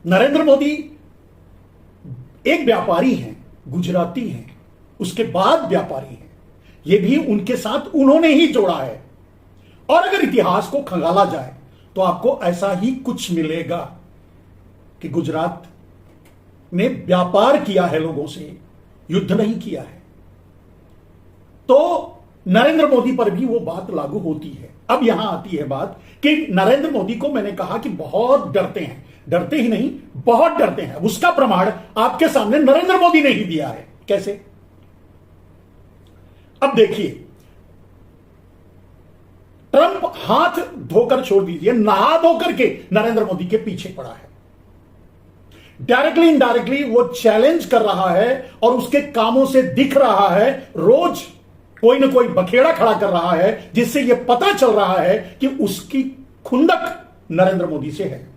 नरेंद्र मोदी एक व्यापारी हैं, गुजराती हैं, उसके बाद व्यापारी हैं। यह भी उनके साथ उन्होंने ही जोड़ा है। और अगर इतिहास को खंगाला जाए तो आपको ऐसा ही कुछ मिलेगा कि गुजरात ने व्यापार किया है लोगों से, युद्ध नहीं किया है। तो नरेंद्र मोदी पर भी वो बात लागू होती है। अब यहां आती है बात कि नरेंद्र मोदी को मैंने कहा कि बहुत डरते हैं, डरते ही नहीं बहुत डरते हैं। उसका प्रमाण आपके सामने नरेंद्र मोदी ने ही दिया है। कैसे? अब देखिए, ट्रंप हाथ धोकर छोड़ दीजिए, नहा धोकर के नरेंद्र मोदी के पीछे पड़ा है। डायरेक्टली इनडायरेक्टली वो चैलेंज कर रहा है और उसके कामों से दिख रहा है, रोज कोई ना कोई बखेड़ा खड़ा कर रहा है, जिससे यह पता चल रहा है कि उसकी खुंदक नरेंद्र मोदी से है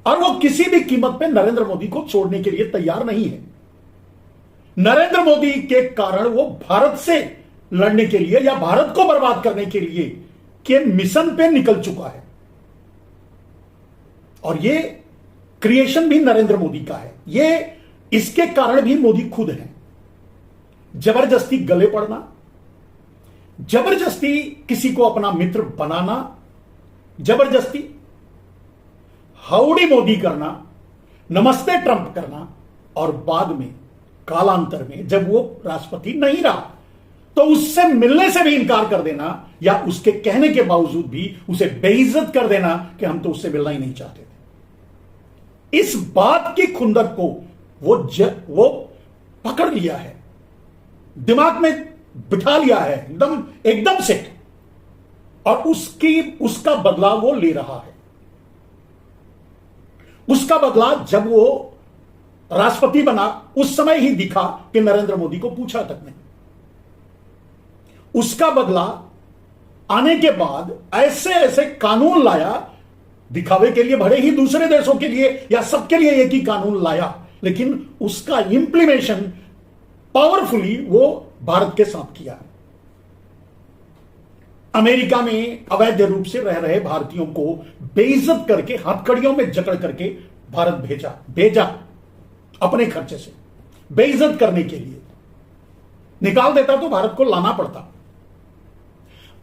और वो किसी भी कीमत पे नरेंद्र मोदी को छोड़ने के लिए तैयार नहीं है। नरेंद्र मोदी के कारण वो भारत से लड़ने के लिए या भारत को बर्बाद करने के लिए के मिशन पे निकल चुका है। और ये क्रिएशन भी नरेंद्र मोदी का है। ये इसके कारण भी मोदी खुद है। जबरदस्ती गले पड़ना, जबरदस्ती किसी को अपना मित्र बनाना, जबरदस्ती हाउडी मोदी करना, नमस्ते ट्रंप करना, और बाद में कालांतर में जब वो राष्ट्रपति नहीं रहा तो उससे मिलने से भी इनकार कर देना या उसके कहने के बावजूद भी उसे बेइज्जत कर देना कि हम तो उससे मिलना ही नहीं चाहते थे। इस बात की खुंदक को वो पकड़ लिया है, दिमाग में बिठा लिया है एकदम से, और उसका बदला वो ले रहा है। उसका बदला जब वो राष्ट्रपति बना उस समय ही दिखा कि नरेंद्र मोदी को पूछा तक नहीं। उसका बदला आने के बाद ऐसे ऐसे कानून लाया, दिखावे के लिए, भले ही दूसरे देशों के लिए या सबके लिए एक ही कानून लाया, लेकिन उसका इंप्लीमेंटेशन पावरफुली वो भारत के साथ किया। अमेरिका में अवैध रूप से रह रहे भारतीयों को बेइज्जत करके, हथकड़ियों में जकड़ करके भारत भेजा अपने खर्चे से, बेइज्जत करने के लिए। निकाल देता तो भारत को लाना पड़ता।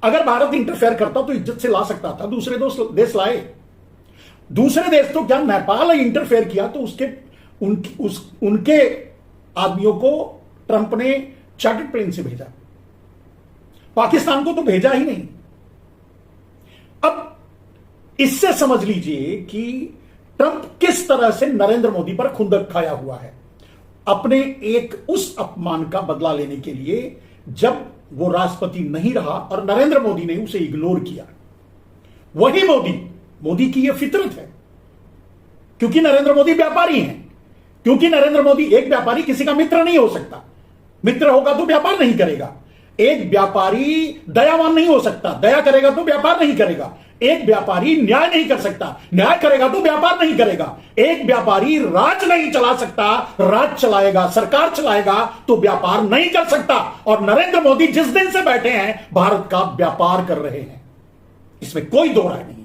अगर भारत इंटरफेयर करता तो इज्जत से ला सकता था, दूसरे देश लाए। दूसरे देश तो क्या, नेपाल इंटरफेयर किया तो उनके आदमियों को ट्रंप ने चार्टर्ड प्लेन से भेजा। पाकिस्तान को तो भेजा ही नहीं। अब इससे समझ लीजिए कि ट्रंप किस तरह से नरेंद्र मोदी पर खुंदक खाया हुआ है, अपने एक उस अपमान का बदला लेने के लिए जब वो राष्ट्रपति नहीं रहा और नरेंद्र मोदी ने उसे इग्नोर किया। वही मोदी की यह फितरत है, क्योंकि नरेंद्र मोदी व्यापारी हैं। क्योंकि नरेंद्र मोदी, एक व्यापारी किसी का मित्र नहीं हो सकता। मित्र होगा तो व्यापार नहीं करेगा। एक व्यापारी दयावान नहीं हो सकता, दया करेगा तो व्यापार नहीं करेगा। एक व्यापारी न्याय नहीं कर सकता, न्याय करेगा तो व्यापार नहीं करेगा। एक व्यापारी राज नहीं चला सकता, राज चलाएगा, सरकार चलाएगा तो व्यापार नहीं कर सकता। और नरेंद्र मोदी जिस दिन से बैठे हैं भारत का व्यापार कर रहे हैं, इसमें कोई दो राय नहीं।